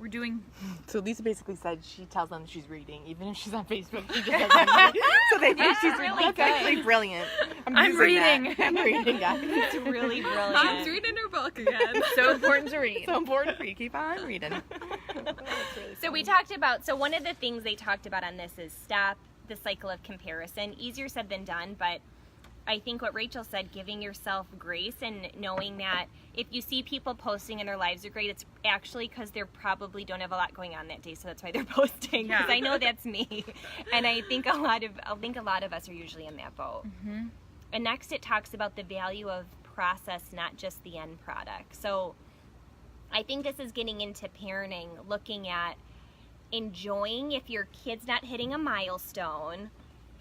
doing. So Lisa basically said she tells them she's reading, even if she's on Facebook. She just says I'm reading. So they think she's reading. That's actually brilliant. I'm using reading. that. I'm reading, guys. It's really brilliant. Mom's reading her book again. So important to read. So important for you. Keep on reading. So we talked about, one of the things they talked about on this is stop the cycle of comparison. Easier said than done, but I think what Rachel said, giving yourself grace and knowing that if you see people posting and their lives are great, it's actually because they probably don't have a lot going on that day, so that's why they're posting. Because Yeah. I know that's me, and I think a lot of us are usually in that boat. Mm-hmm. And next, it talks about the value of process, not just the end product. So I think this is getting into parenting, looking at enjoying if your kid's not hitting a milestone,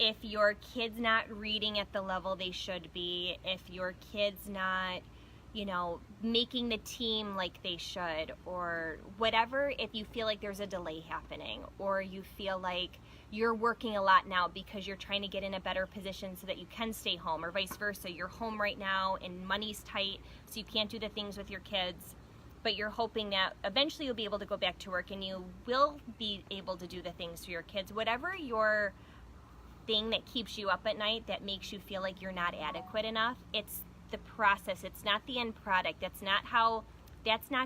if your kid's not reading at the level they should be, if your kid's not, making the team like they should, or whatever, if you feel like there's a delay happening, or you feel like you're working a lot now because you're trying to get in a better position so that you can stay home, or vice versa. You're home right now and money's tight, so you can't do the things with your kids, but you're hoping that eventually you'll be able to go back to work and you will be able to do the things for your kids. Whatever your thing that keeps you up at night that makes you feel like you're not adequate enough, it's the process. It's not the end product. That's not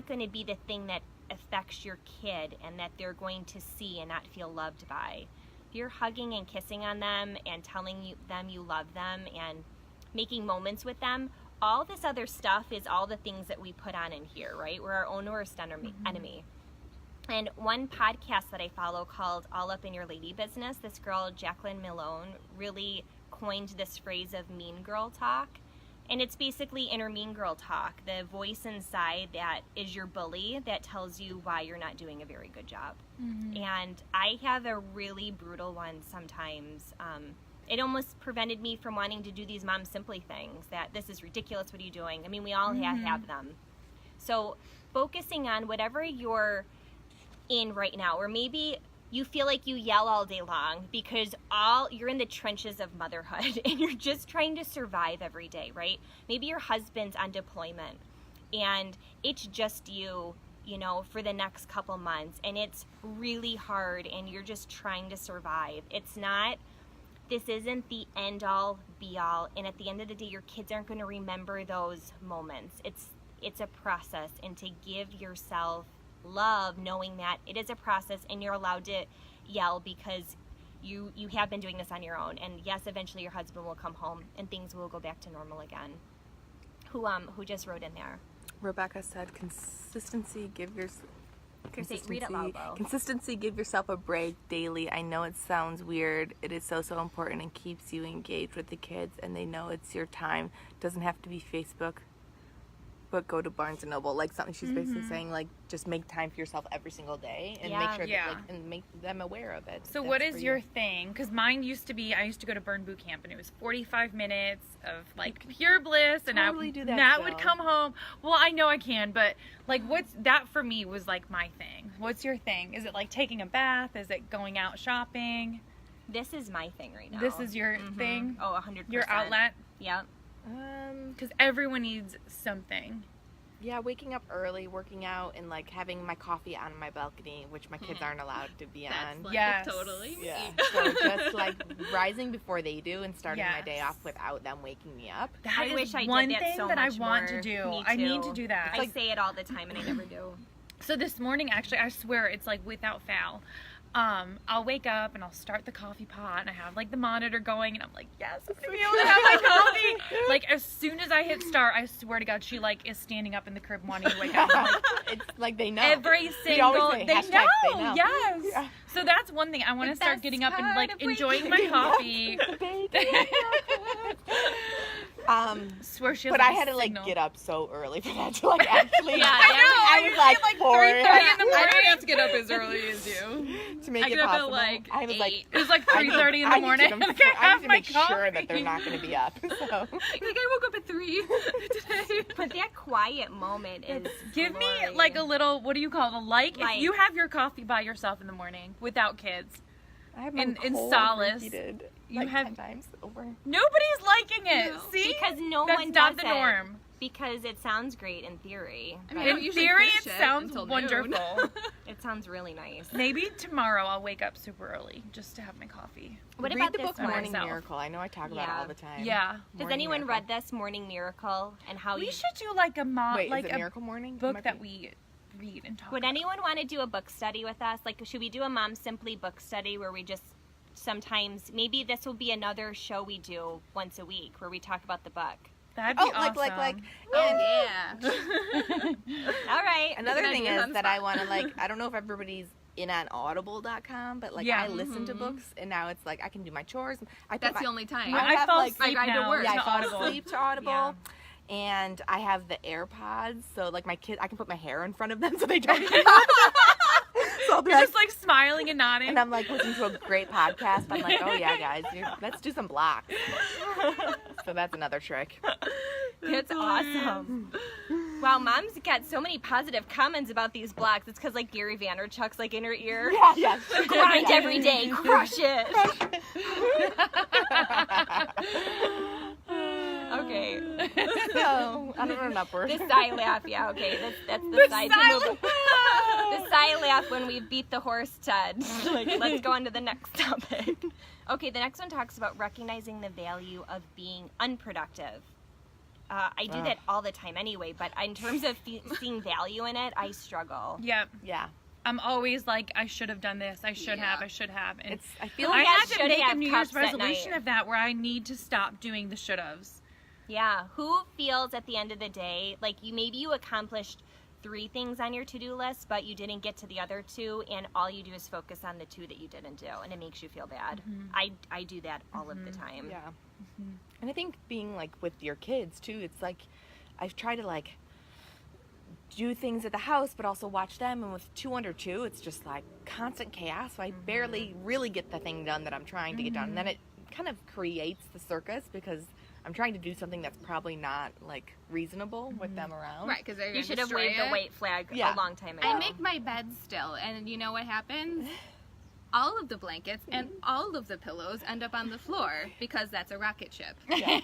going to be the thing that affects your kid and that they're going to see and not feel loved by. If you're hugging and kissing on them and telling them you love them and making moments with them, all this other stuff is all the things that we put on in here, right? We're our own worst enemy. And one podcast that I follow called All Up in Your Lady Business, this girl, Jacqueline Malone, really coined this phrase of mean girl talk. And it's basically inner mean girl talk, the voice inside that is your bully that tells you why you're not doing a very good job. Mm-hmm. And I have a really brutal one sometimes. It almost prevented me from wanting to do these MomSimply things, that this is ridiculous, what are you doing? I mean, we all have them. So focusing on whatever you're in right now, or maybe you feel like you yell all day long because you're in the trenches of motherhood and you're just trying to survive every day, right? Maybe your husband's on deployment and it's just you know, for the next couple months, and it's really hard and you're just trying to survive. This isn't the end all be all, and at the end of the day your kids aren't going to remember those moments. It's a process, and to give yourself love knowing that it is a process and you're allowed to yell because you have been doing this on your own, and yes, eventually your husband will come home and things will go back to normal again. Who just wrote in there? Rebecca said, consistency, Read it loud, though. Consistency, give yourself a break daily. I know it sounds weird. It is so important and keeps you engaged with the kids, and they know it's your time. Doesn't have to be Facebook, but go to Barnes & Noble. Like something she's basically saying, like, just make time for yourself every single day and make sure that, like, and make them aware of it. So what is your thing? Because mine used to be, I used to go to Burn Boot Camp, and it was 45 minutes of, like, pure bliss, and totally do that Matt still. would come home. Well, I know I can, but, like, that for me was, like, my thing. What's your thing? Is it, like, taking a bath? Is it going out shopping? This is my thing right now. This is your thing? Oh, 100%. Your outlet? Yep. Because everyone needs something. Yeah, waking up early, working out, and like having my coffee on my balcony, which my kids aren't allowed to be on. Like, Yes. totally. Yeah. So just like rising before they do and starting my day off without them waking me up. That I is wish I did one that thing so that I much want more. to do. Me I need too. to do that. I say it all the time and I never do. So this morning, actually, I swear it's like without fail. I'll wake up and I'll start the coffee pot and I have like the monitor going and I'm like, yes, I'm gonna be able to have my coffee. Like as soon as I hit start, I swear to God, she like is standing up in the crib wanting to wake up. I'm like, It's like they know. every always single, say, they hashtag know, they know. yes. Yeah. So that's one thing I want to start best getting up and part like of enjoying waking my up. coffee. Swear she has But like, I a had to like signal. get up so early for that to like actually. Yeah, I was like 4 3:30 in the I morning. don't have to get up as early as you. to make I it get up at possible. like I was like, 8. It was like 3:30 in I the need morning. to, Like, I have need to my make sure that coffee. they're not going to be up. So. Like I woke up at 3 today. But that quiet moment is Give me glory. like a little, what do you call it, a like? Like. If you have your coffee by yourself in the morning without kids. I have In cold solace, reheated, you like have- 10 times over. Nobody's liking it. No. See? because no That's one not does the it. norm. Because it sounds great in theory. I mean, but I don't In usually theory, finish it it sounds until wonderful. noon. it sounds really nice. Maybe tomorrow I'll wake up super early just to have my coffee. What Read about the this book one? Morning myself. Miracle. I know I talk about it Yeah. all the time. Yeah. Has Morning anyone Miracle. read this Morning Miracle and how We you should do like a Wait, like is it a Miracle Morning? It book might that be. we read and talk Would about. anyone want to do a book study with us? Like, should we do a MomSimply book study where we just sometimes, maybe this will be another show we do once a week where we talk about the book. That'd be Oh, awesome. like. Oh And yeah. All right. another Good thing idea, is on the that I spot. want to like. I don't know if everybody's in on Audible.com, but like Yeah. I listen to books, and now it's like I can do my chores. I put That's my- the only time. I I have, fall like- asleep I ride to now work. Yeah, I to fall Audible. asleep to Audible. Yeah. And I have the AirPods, so like my kids, I can put my hair in front of them so they don't. So I'll be You're like, just like smiling and nodding. and I'm like listening to a great podcast. I'm like, oh yeah, guys, let's do some blocks. So that's another trick. That's awesome. Wow, Mom's got so many positive comments about these blocks. It's because like Gary Vaynerchuk's like in her ear. Yeah, yeah. Grind every day, crush it. Okay. So I don't know, an upward. The sigh laugh, yeah, okay. That's the sigh to move. The sigh laugh when we beat the horse, Ted. Like, let's go on to the next topic. Okay, the next one talks about recognizing the value of being unproductive. I do that all the time anyway, but in terms of seeing value in it, I struggle. Yep. Yeah, I'm always like, I should have done this. I should have. Yeah. I should have. And it's. I feel Who like I has had to should make a have New Year's cups at resolution night? of that where I need to stop doing the should haves. Yeah, who feels at the end of the day, like maybe you accomplished 3 things on your to-do list, but you didn't get to the other 2, and all you do is focus on the 2 that you didn't do, and it makes you feel bad. I do that all of the time. Yeah. And I think being like with your kids too, it's like I've tried to like do things at the house but also watch them, and with 2 under 2 it's just like constant chaos, so I barely really get the thing done that I'm trying to get done, and then it kind of creates the circus because I'm trying to do something that's probably not like reasonable with them around. Right, because they're You gonna should have destroy waved the it. white flag Yeah. a long time ago. I make my bed still, and you know what happens? all of the blankets and all of the pillows end up on the floor because that's a rocket ship. Yeah.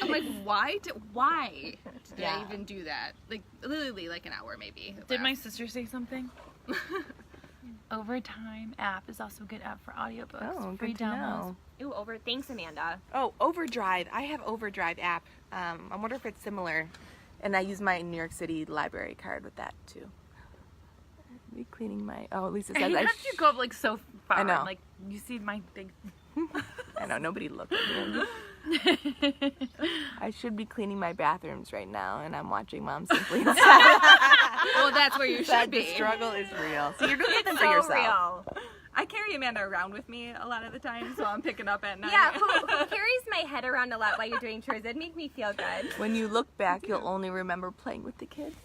I'm like, why did I Yeah. even do that? Like, literally like an hour maybe. Did my sister say something? Overtime app is also a good app for audiobooks. Oh, Free good to downloads. know. Ooh, thanks, Amanda. Oh, Overdrive. I have Overdrive app. I wonder if it's similar. And I use my New York City library card with that too. Be cleaning my. Oh, at least it says You I. have to go up like so far. I know. Like you see my big. I know nobody looked at me. I should be cleaning my bathrooms right now, and I'm watching MomSimply instead. Well, that's where you should That be. the struggle is real. So you're doing It's something so for yourself. real. I carry Amanda around with me a lot of the time, so I'm picking up at night. Yeah, who carries my head around a lot while you're doing chores? It'd make me feel good. When you look back, you'll only remember playing with the kids.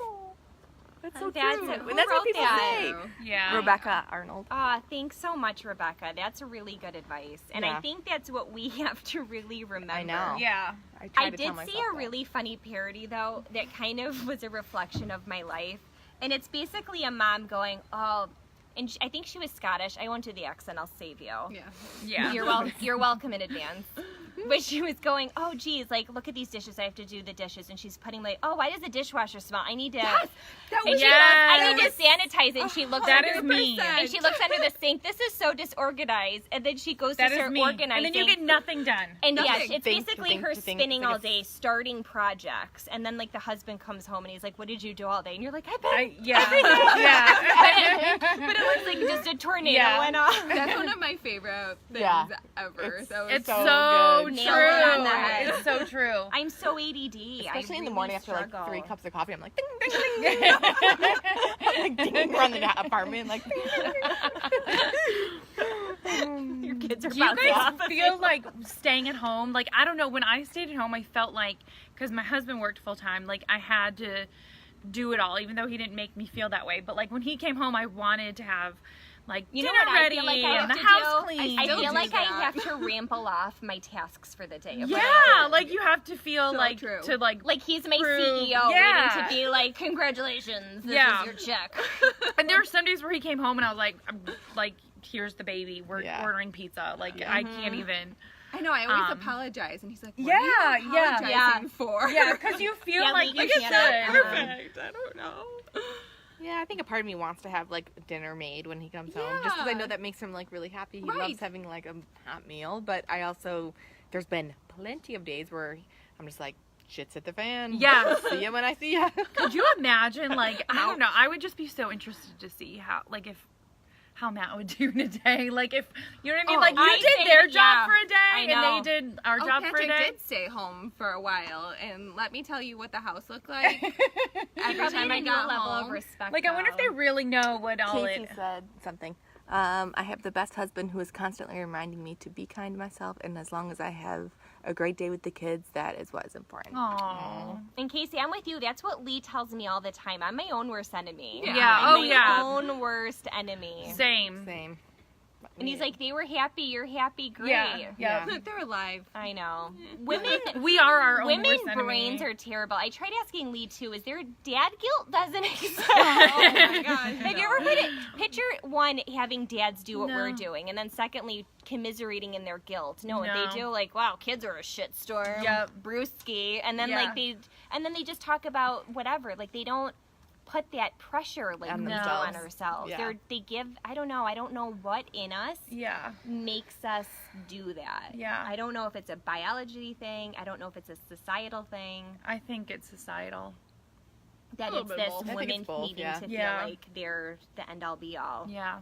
That's so That's true. who And that's what wrote people that? say. Yeah. Rebecca Arnold. Thanks so much, Rebecca. That's really good advice. And I Yeah. think that's what we have to really remember. I know. Yeah. I, try I to did tell see myself a that. really funny parody, though, that kind of was a reflection of my life. And it's basically a mom going, oh, and I think she was Scottish. I won't do the accent. I'll save you. Yeah. Yeah. You're welcome in advance. But she was going, oh, geez, like, look at these dishes. I have to do the dishes. And she's putting, like, oh, why does the dishwasher smell? I need to... That And was she goes, I need to sanitize it. And she looks That under is me. And she looks under the sink. This is so disorganized. And then she goes That to is start me. organizing. And then you get nothing done. And yeah, Nothing. it's basically her think spinning all it's- day, starting projects. And then, like, the husband comes home and he's like, what did you do all day? And you're like, I bet. Yeah. But it looks like just a tornado Yeah. went off. That's one of my favorite things Yeah. ever. It's- So It's so so good. true. Nailed it on the head. It's so true. I'm so ADD. Especially I in the really morning after like struggle. 3 cups of coffee, I'm like, ding, ding, ding, ding. I'm like dinging around the apartment, like, ding, ding, ding. Your kids are Do you bouncing guys off of feel like staying at home? Like, I don't know, when I stayed at home, I felt like, because my husband worked full time, like I had to do it all, even though he didn't make me feel that way. But like when he came home, I wanted to have like You know dinner what I ready feel like I have and the to house do? clean. I still feel do like I that. have to ramble off my tasks for the day. Yeah, like you have to feel So like true. to like Like he's my Prove- CEO, yeah. waiting to be like, congratulations, this Yeah. is your check. And there were some days where he came home and I was like, here's the baby. We're Yeah. ordering pizza. Like I can't even. I know, I always Um, apologize. And he's like, what yeah, are you yeah. apologizing for? Yeah, because you feel Yeah, like like you you should. can't- Perfect. I don't know. Yeah, I think a part of me wants to have like dinner made when he comes home, just because I know Yeah. that makes him like really happy. He Right. loves having like a hot meal, but I also there's been plenty of days where I'm just like, shit's hit the fan. Yeah. See ya when I see ya. Could you imagine? Like I don't know. I would just be so interested to see how Matt would do in a day. Like if you know what I mean. Oh, Like you I did think- their job yeah, for a day, I know. and they did our Oh, job for a Patrick day. did stay home for a while, and let me tell you what the house looked like. Every Probably time I a new got level home, of respect. Like I wonder if they really know what all Casey it. said something. I have the best husband who is constantly reminding me to be kind to myself, and as long as I have a great day with the kids, that is what is important. Aww. And Casey, I'm with you. That's what Lee tells me all the time. I'm my own worst enemy. Yeah. I'm Oh, my yeah. own worst enemy. Same. Same. And he's like, they were happy, you're happy, great. Yeah. Yeah. they're alive. I know. Women We are our own Women worst enemy. brains are terrible. I tried asking Lee too, is there dad guilt doesn't exist? Oh my gosh. Have you ever picture one having dads do what No. we're doing, and then secondly commiserating in their guilt? No, what No. they do, like, wow, kids are a shitstorm. Yep. Brewski, and then Yeah. they just talk about whatever. Like they don't put that pressure like On we do themselves. on ourselves. Yeah. They give I don't know what in us Yeah. makes us do that. Yeah. I don't know if it's a biology thing. I don't know if it's a societal thing. I think it's societal. That A little it's bit this of both. I think women it's both, needing yeah. to Yeah. feel like they're the end all be all. Yeah.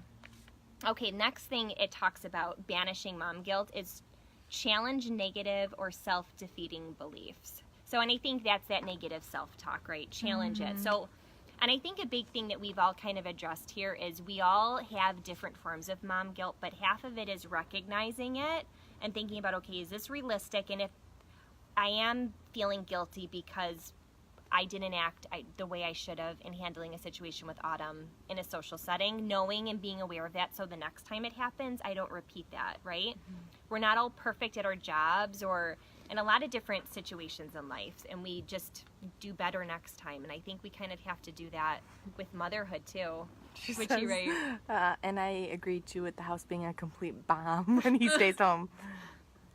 Okay, next thing it talks about banishing mom guilt is challenge negative or self-defeating beliefs. So, and I think that's that negative self-talk, right? Challenge it. So, and I think a big thing that we've all kind of addressed here is we all have different forms of mom guilt, but half of it is recognizing it and thinking about, okay, is this realistic? And if I am feeling guilty because I didn't act the way I should have in handling a situation with Autumn in a social setting, knowing and being aware of that so the next time it happens, I don't repeat that, right? We're not all perfect at our jobs or in a lot of different situations in life, and we just do better next time. And I think we kind of have to do that with motherhood too. She What'd she says, write? and I agreed to with the house being a complete bomb when he stays home.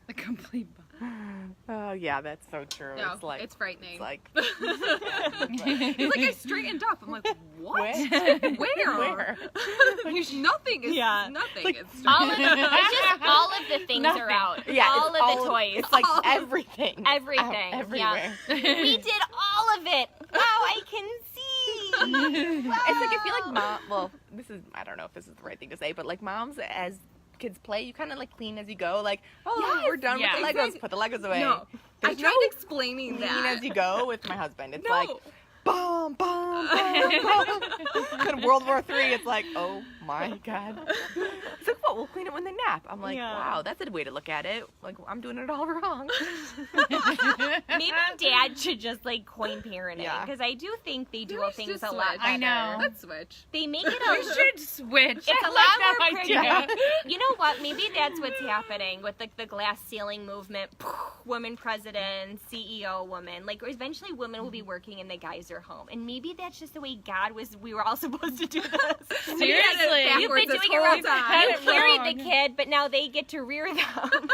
A complete bomb. Oh, yeah, that's so true. No, It's like, it's frightening. it's like, He's like, I straightened up. I'm like, what? Where? Where? There's nothing. It's nothing. Like, It's All of, it's just all of the things are out. yeah, all it's of the toys. It's like everything. Everything, Out everywhere. we did all of it. Wow, I can see. It's like, I feel like well, I don't know if this is the right thing to say, but like moms, as kids play, you kind of like clean as you go. Like, Yes, we're done with the Legos. exactly. Put the Legos away. No. I There's tried no explaining clean that. as you go with my husband. It's No. like, boom, boom, boom, boom. Then World War III, it's like, oh my God. It's like, what? We'll clean it when they nap. I'm like, wow, that's a way to look at it. Like, I'm doing it all wrong. Maybe Dad should just like coin parenting Yeah. because I do think they do We things should a lot switch. better. I know. Let's switch. They make it We a should switch. It's a I lot like more that idea. You know what? Maybe that's what's happening with like the glass ceiling movement. Woman president, CEO woman. Like eventually women will be working and the guys are home. And maybe that's just the way we were all supposed to do this. Seriously. You've been doing it wrong. You carried the kid, but now they get to rear them.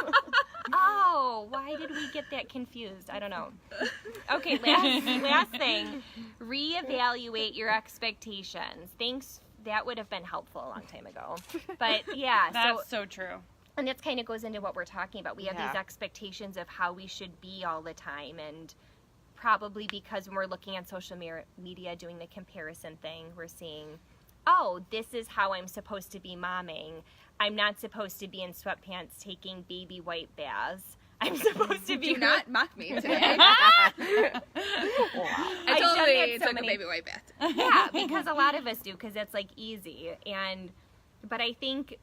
Oh, why did we get that confused? I don't know. Okay, last thing. Reevaluate your expectations. Thanks. That would have been helpful a long time ago. But yeah, That's so true. and that kind of goes into what we're talking about. We have Yeah. these expectations of how we should be all the time, and probably because when we're looking on social media doing the comparison thing, we're seeing, oh, this is how I'm supposed to be momming. I'm not supposed to be in sweatpants taking baby white baths. I'm supposed to be Do not mock me today. Wow. I I've done totally that so took many- a baby white bath. Yeah, because a lot of us do, because it's like easy. But I think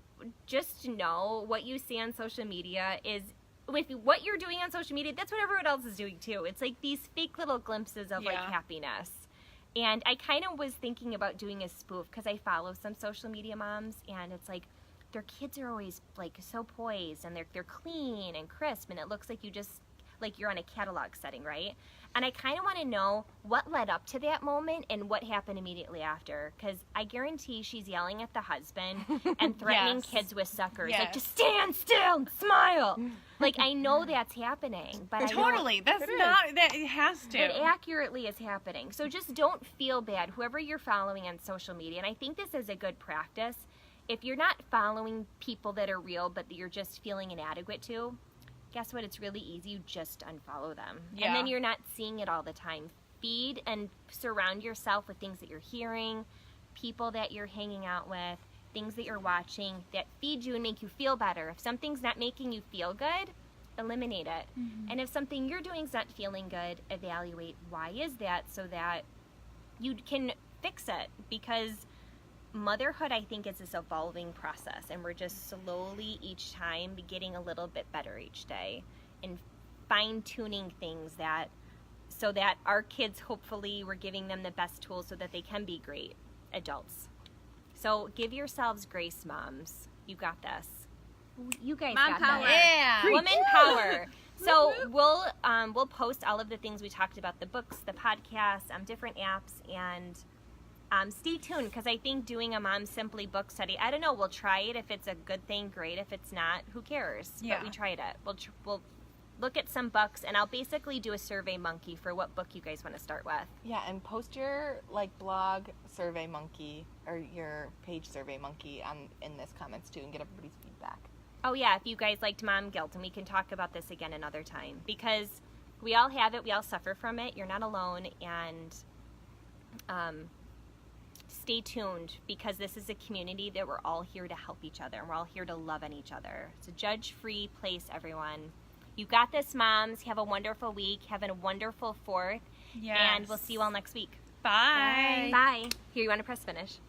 just know what you see on social media is, with what you're doing on social media, that's what everyone else is doing too. It's like these fake little glimpses of like Yeah. happiness. And I kind of was thinking about doing a spoof because I follow some social media moms, and it's like their kids are always like so poised and they're clean and crisp, and it looks like you just like you're on a catalog setting, right? And I kind of want to know what led up to that moment and what happened immediately after, because I guarantee she's yelling at the husband and threatening Yes. kids with suckers, Yes. like just stand still and smile. Like I know that's happening, but I don't- Totally. That's not, that it has to. it accurately is happening. So just don't feel bad, whoever you're following on social media. And I think this is a good practice. If you're not following people that are real, but that you're just feeling inadequate to, guess what? It's really easy. You just unfollow them. Yeah. And then you're not seeing it all the time. Feed and surround yourself with things that you're hearing, people that you're hanging out with, things that you're watching that feed you and make you feel better. If something's not making you feel good, eliminate it. And if something you're doing is not feeling good, evaluate why is that, so that you can fix it. Because motherhood, I think, is this evolving process, and we're just slowly each time getting a little bit better each day and fine-tuning things that so that our kids, hopefully we're giving them the best tools so that they can be great adults. So give yourselves grace, moms. You got this. You guys Mom got power. this. Yeah. Woman power. So we'll post all of the things we talked about, the books, the podcasts, different apps, and stay tuned, because I think doing a MomSimply book study, I don't know, we'll try it. If it's a good thing, great. If it's not, who cares? Yeah. But we tried it. We'll look at some books, and I'll basically do a Survey Monkey for what book you guys want to start with. Yeah, and post your like blog Survey Monkey or your page Survey Monkey in this comments too, and get everybody's feedback. Oh yeah, if you guys liked Mom Guilt, and we can talk about this again another time, because we all have it, we all suffer from it. You're not alone, and stay tuned, because this is a community that we're all here to help each other, and we're all here to love on each other. It's a judge-free place, everyone. You got this, moms. Have a wonderful week. Have a wonderful 4th. Yes. And we'll see you all next week. Bye. Bye. Here, you want to press finish?